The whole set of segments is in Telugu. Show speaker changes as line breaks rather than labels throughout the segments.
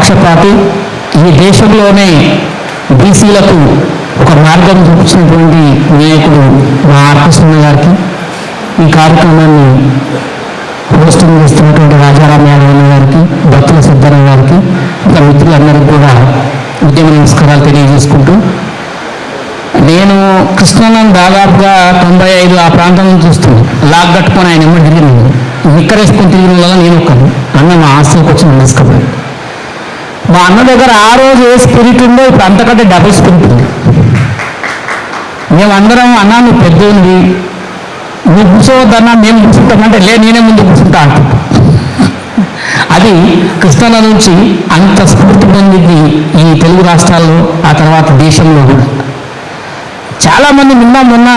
నిష్పక్షపాతి, ఈ దేశంలోనే బీసీలకు ఒక మార్గం చూపించినటువంటి నాయకుడు మా ఆర్కృష్ణ గారికి, ఈ కార్యక్రమాన్ని హోస్టింగ్ చేస్తున్నటువంటి రాజారాం యాదవ్ గారికి, భక్తుల సిద్ధరావు గారికి, ఇంకా మిత్రులందరికీ కూడా ఉద్యమ నమస్కారాలు తెలియజేసుకుంటూ, నేను కృష్ణను దాదాపుగా 95 ఆ ప్రాంతం నుంచి చూస్తుంది. లాక్ కట్టుకొని ఆయన ఎమ్మడి తిరిగింది, నిక్కరేసుకొని తిరిగిన వల్ల నేను ఒక్కను అన్న మా హాస్టల్కి వచ్చి తీసుకుపోయి, మా అన్న దగ్గర ఆ రోజు ఏ స్పిరిట్ ఉందో ఇప్పుడు అంతకంటే డబుల్ స్పిరిట్ ఉంది. మేమందరం అన్నా నువ్వు పెద్దోనివి, నువ్వు కూర్చోవద్దన్నా మేము కూర్చుంటామంటే నేనే ముందు కూర్చుంటా అంటున్నాను. అది కృష్ణల నుంచి అంత స్ఫూర్తి పొందింది ఈ తెలుగు రాష్ట్రాల్లో, ఆ తర్వాత దేశంలో కూడా. చాలామంది మొన్న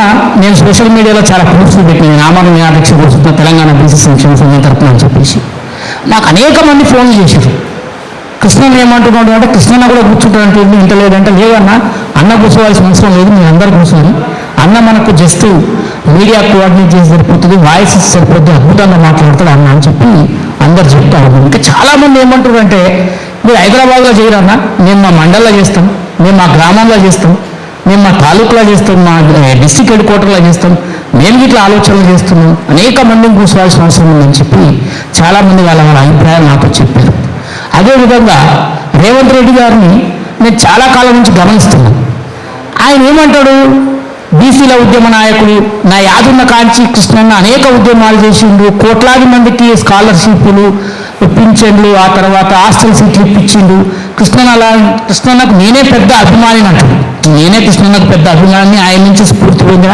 నేను సోషల్ మీడియాలో చాలా పోస్టులు పెట్టిన నామరం అధ్యక్ష కూర్చున్న తెలంగాణ బీసీ సంక్షేమ సంఘం తరఫున అని చెప్పేసి నాకు అనేక మంది ఫోన్లు చేశారు. కృష్ణన్ ఏమంటున్నాడు అంటే, కృష్ణన్న కూడా కూర్చుంటాడంటే ఇంత లేదంటే, లేదన్నా అన్న కూర్చోవాల్సిన అవసరం లేదు, మీరు అందరూ కూర్చోండి, అన్న మనకు జస్ట్ మీడియా కోఆర్డినేట్ చేసి సరిపోతుంది, వాయిస్ సరిపోతుంది, అద్భుతంగా మాట్లాడతాడు అన్న అని చెప్పి అందరు చెప్తారు. ఇంకా చాలామంది ఏమంటారు అంటే, మీరు హైదరాబాద్లో చేయరన్నా, మేము మా మండల్లో చేస్తాం, మేము మా గ్రామంలో చేస్తాం, మేము మా తాలూకులో చేస్తాం, మా డిస్టిక్ హెడ్ క్వార్టర్లో చేస్తాం, మేము ఇట్లా ఆలోచనలు చేస్తున్నాం, అనేక మందిని కూర్చోవాల్సిన అవసరం ఉందని చెప్పి చాలామంది వాళ్ళ అభిప్రాయాలు నాతో చెప్పారు. అదేవిధంగా రేవంత్ రెడ్డి గారిని నేను చాలా కాలం నుంచి గమనిస్తున్నాను. ఆయన ఏమంటాడు, బీసీల ఉద్యమ నాయకుడు, నా యాదున్న కాంచి కృష్ణన్న అనేక ఉద్యమాలు చేసిండు, కోట్లాది మందికి స్కాలర్షిప్లు, పింఛన్లు, ఆ తర్వాత హాస్టల్ సీట్లు ఇప్పించిండు, కృష్ణన్నకు నేనే పెద్ద అభిమాని అంటాడు. నేనే కృష్ణన్నకు పెద్ద అభిమాని, ఆయన నుంచి స్ఫూర్తి పొందిన,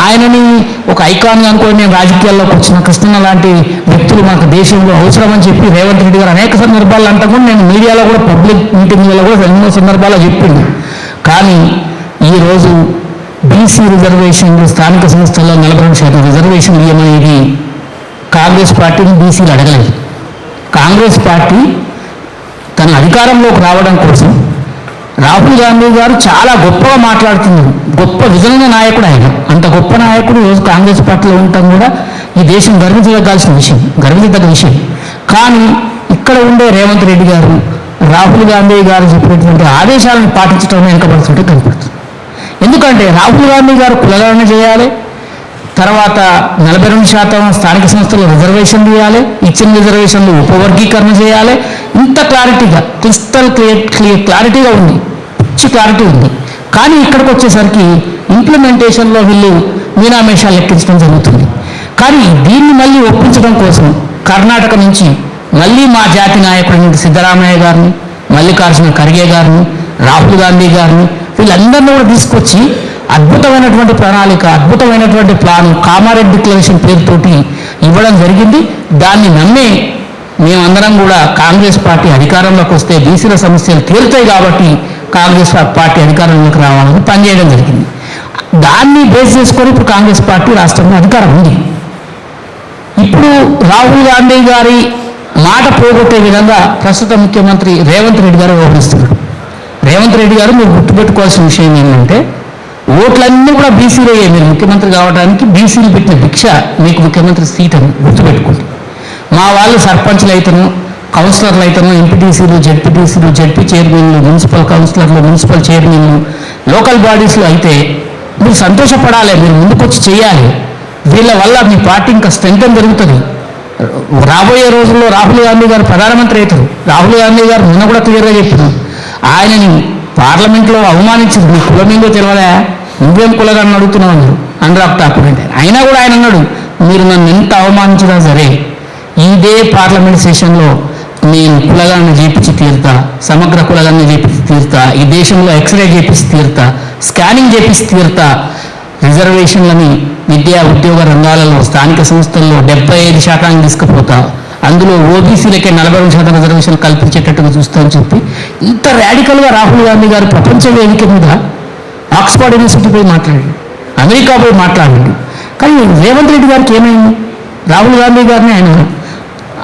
ఆయనని ఒక ఐకాన్గా అనుకోని నేను రాజకీయాల్లోకి వచ్చిన, కృష్ణన్న లాంటి వ్యక్తులు మనకు దేశంలో అవసరమని చెప్పి రేవంత్ రెడ్డి గారు అనేక సందర్భాలు అంటకుండా నేను మీడియాలో కూడా పబ్లిక్ మీటింగ్లలో కూడా ఎన్నో సందర్భాల్లో చెప్పింది. కానీ ఈరోజు బీసీ రిజర్వేషన్లు స్థానిక సంస్థల్లో 40% రిజర్వేషన్ ఇవ్వమనేది కాంగ్రెస్ పార్టీని బీసీలు అడగలేదు. కాంగ్రెస్ పార్టీ తన అధికారంలోకి రావడం కోసం రాహుల్ గాంధీ గారు చాలా గొప్పగా మాట్లాడుతున్నారు, గొప్ప విజనైన నాయకుడు ఆయన. అంత గొప్ప నాయకుడు ఈరోజు కాంగ్రెస్ పార్టీలో ఉండటం కూడా ఈ దేశం గర్వించదగ్గాల్సిన విషయం, గర్వించదగ్గ విషయం. కానీ ఇక్కడ ఉండే రేవంత్ రెడ్డి గారు రాహుల్ గాంధీ గారు చెప్పినటువంటి ఆదేశాలను పాటించడం వెనుకబడుతుంటే కనపడుతుంది. ఎందుకంటే రాహుల్ గాంధీ గారు కులగణన చేయాలి, తర్వాత 42% స్థానిక సంస్థల్లో రిజర్వేషన్లు ఇవ్వాలి, ఇచ్చిన రిజర్వేషన్లు ఉపవర్గీకరణ చేయాలి, ఇంత క్లారిటీగా క్రిస్టల్ క్లారిటీగా ఉంది, పిచ్చి క్లారిటీ ఉంది. కానీ ఇక్కడికి వచ్చేసరికి ఇంప్లిమెంటేషన్లో వీళ్ళు మీనామేషాలు లెక్కించడం జరుగుతుంది. కానీ దీన్ని మళ్ళీ ఒప్పించడం కోసం కర్ణాటక నుంచి మళ్ళీ మా జాతి నాయకుడు సిద్ధరామయ్య గారిని, మల్లికార్జున ఖర్గే గారిని, రాహుల్ గాంధీ గారిని, వీళ్ళందరినీ కూడా తీసుకొచ్చి అద్భుతమైనటువంటి ప్రణాళిక, అద్భుతమైనటువంటి ప్లాన్ కామారెడ్డి డిక్లరేషన్ పేరుతోటి ఇవ్వడం జరిగింది. దాన్ని నమ్మే మేమందరం కూడా కాంగ్రెస్ పార్టీ అధికారంలోకి వస్తే బీసీల సమస్యలు తీరుతాయి కాబట్టి కాంగ్రెస్ పార్టీ అధికారంలోకి రావాలని పనిచేయడం జరిగింది. దాన్ని బేస్ చేసుకొని ఇప్పుడు కాంగ్రెస్ పార్టీ రాష్ట్రంలో అధికారం ఉంది. ఇప్పుడు రాహుల్ గాంధీ గారి మాట పోగొట్టే విధంగా ప్రస్తుత ముఖ్యమంత్రి రేవంత్ రెడ్డి గారు వ్యవహరిస్తున్నారు. రేవంత్ రెడ్డి గారు మీరు గుర్తుపెట్టుకోవాల్సిన విషయం ఏంటంటే, ఓట్లన్నీ కూడా బీసీలు అయ్యాయి. మీరు ముఖ్యమంత్రి కావడానికి బీసీలు పెట్టిన భిక్ష మీకు ముఖ్యమంత్రి సీట్ అని గుర్తుపెట్టుకోండి. మా వాళ్ళు సర్పంచ్లు అయితేనో, కౌన్సిలర్లు అయితేనో, ఎంపీటీసీలు, జెడ్పీటీసీలు, జెడ్పీ చైర్మన్లు, మున్సిపల్ కౌన్సిలర్లు, మున్సిపల్ చైర్మన్లు, లోకల్ బాడీస్లో అయితే మీరు సంతోషపడాలి, మీరు ముందుకొచ్చి చేయాలి. వీళ్ళ వల్ల మీ పార్టీ ఇంకా స్ట్రెంగ్తన్ జరుగుతుంది. రాబోయే రోజుల్లో రాహుల్ గాంధీ గారు ప్రధానమంత్రి అవుతారు. రాహుల్ గాంధీ గారు నిన్న కూడా క్లియర్గా చెప్పారు, ఆయనని పార్లమెంట్లో అవమానించింది, నీ కులం ఏందో తెలియదా, నువ్వేం కులగాన్ని అడుగుతున్నావు అన్నారు అనురాగ్ ఠాకూర్. అంటే అయినా కూడా ఆయన అన్నాడు, మీరు నన్ను ఎంత అవమానించినా సరే ఇదే పార్లమెంట్ సెషన్లో నేను కులగాన్ని చేపించి తీరుతా, సమగ్ర కులగాన్ని చేపించి తీరుతా, ఈ దేశంలో ఎక్స్రే చేపించి తీరుతా, స్కానింగ్ చేపించి తీరుతా, రిజర్వేషన్లని విద్యా ఉద్యోగ రంగాలలో స్థానిక సంస్థల్లో 75% తీసుకుపోతా, అందులో ఓబీసీలకే 42% రిజర్వేషన్ కల్పించేటట్టుగా చూస్తామని చెప్పి ఇంత రాడికల్గా రాహుల్ గాంధీ గారు ప్రపంచ వేదిక మీద ఆక్స్ఫర్డ్ యూనివర్సిటీ పోయి మాట్లాడాడు, అమెరికా పోయి మాట్లాడాడు. కానీ రేవంత్ రెడ్డి గారికి ఏమైంది? రాహుల్ గాంధీ గారిని ఆయన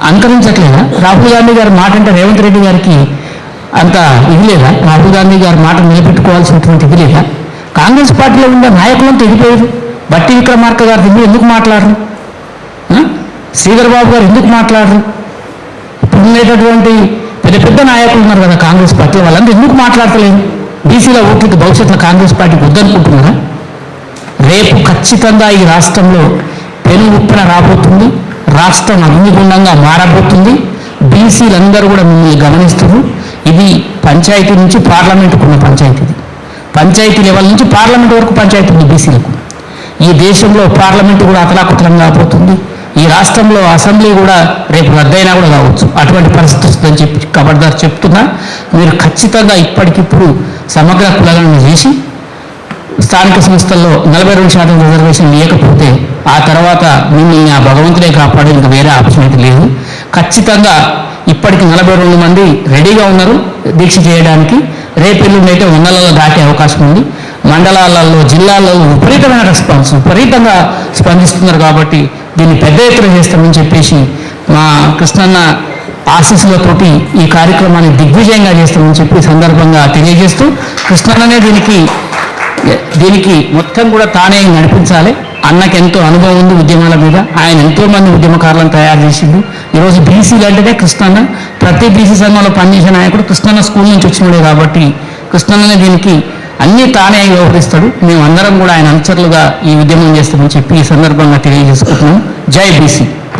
అనుకరించట్లేదా? రాహుల్ గాంధీ గారి మాట అంటే రేవంత్ రెడ్డి గారికి అంత ఇది లేదా? రాహుల్ గాంధీ గారి మాట నిలబెట్టుకోవాల్సినటువంటి ఇది లేదా? కాంగ్రెస్ పార్టీలో ఉన్న నాయకులంతా ఎదిపోయారు. బట్టి విక్రమార్క గారు ఎందుకు మాట్లాడరు? శ్రీధర్ బాబు గారు ఎందుకు మాట్లాడరు? ఇప్పుడు ఉండేటటువంటి పెద్ద పెద్ద నాయకులు ఉన్నారు కదా కాంగ్రెస్ పార్టీ, వాళ్ళందరూ ఎందుకు మాట్లాడతలేదు? బీసీల ఓట్లకి భవిష్యత్తులో కాంగ్రెస్ పార్టీకి వద్దనుకుంటున్నారా? రేపు ఖచ్చితంగా ఈ రాష్ట్రంలో పెను ఉప్పెన రాబోతుంది, రాష్ట్రం అగ్నిగుండంగా మారబోతుంది. బీసీలందరూ కూడా మిమ్మల్ని గమనిస్తున్నారు. ఇది పంచాయతీ నుంచి పార్లమెంటుకు ఉన్న పంచాయతీ, పంచాయతీ లెవెల్ నుంచి పార్లమెంట్ వరకు పంచాయతీ ఉంది బీసీలకు. ఈ దేశంలో పార్లమెంటు కూడా అతలాకుతలం కాబోతుంది. ఈ రాష్ట్రంలో అసెంబ్లీ కూడా రేపు రద్దయినా కూడా కావచ్చు. అటువంటి పరిస్థితి వస్తుందని చెప్పి ఖబర్దార్ చెప్తున్నా. మీరు ఖచ్చితంగా ఇప్పటికిప్పుడు సమగ్ర కులగణన చేసి స్థానిక సంస్థల్లో 42% రిజర్వేషన్ లేకపోతే ఆ తర్వాత మిమ్మల్ని ఆ భగవంతుడే కాపాడే ఇంకా వేరే ఆపర్చునిటీ లేదు. ఖచ్చితంగా ఇప్పటికి 42 మంది రెడీగా ఉన్నారు దీక్ష చేయడానికి. రేపెల్లుండి అయితే 100లలో దాటే అవకాశం ఉంది. మండలాలలో, జిల్లాలలో విపరీతమైన రెస్పాన్స్, విపరీతంగా స్పందిస్తున్నారు. కాబట్టి దీన్ని పెద్ద ఎత్తున చేస్తామని చెప్పేసి మా కృష్ణన్న ఆశీస్సులతోటి ఈ కార్యక్రమాన్ని దిగ్విజయంగా చేస్తామని చెప్పి సందర్భంగా తెలియజేస్తూ, కృష్ణన్ననే దీనికి మొత్తం కూడా తానే నడిపించాలి. అన్నకి ఎంతో అనుభవం ఉంది ఉద్యమాల మీద, ఆయన ఎంతోమంది ఉద్యమకారులను తయారు చేసిండు. ఈరోజు బీసీలు అంటేనే కృష్ణన్న, ప్రతి బీసీ సంఘంలో పనిచేసే నాయకుడు కృష్ణన్న స్కూల్ నుంచి వచ్చినాడే కాబట్టి కృష్ణన్ననే దీనికి అన్నీ తానే వ్యవహరిస్తాడు. మేమందరం కూడా ఆయన అనుచరులుగా ఈ ఉద్యమం చేస్తామని చెప్పి ఈ సందర్భంగా తెలియజేసుకుంటున్నాం. జై బీసీ.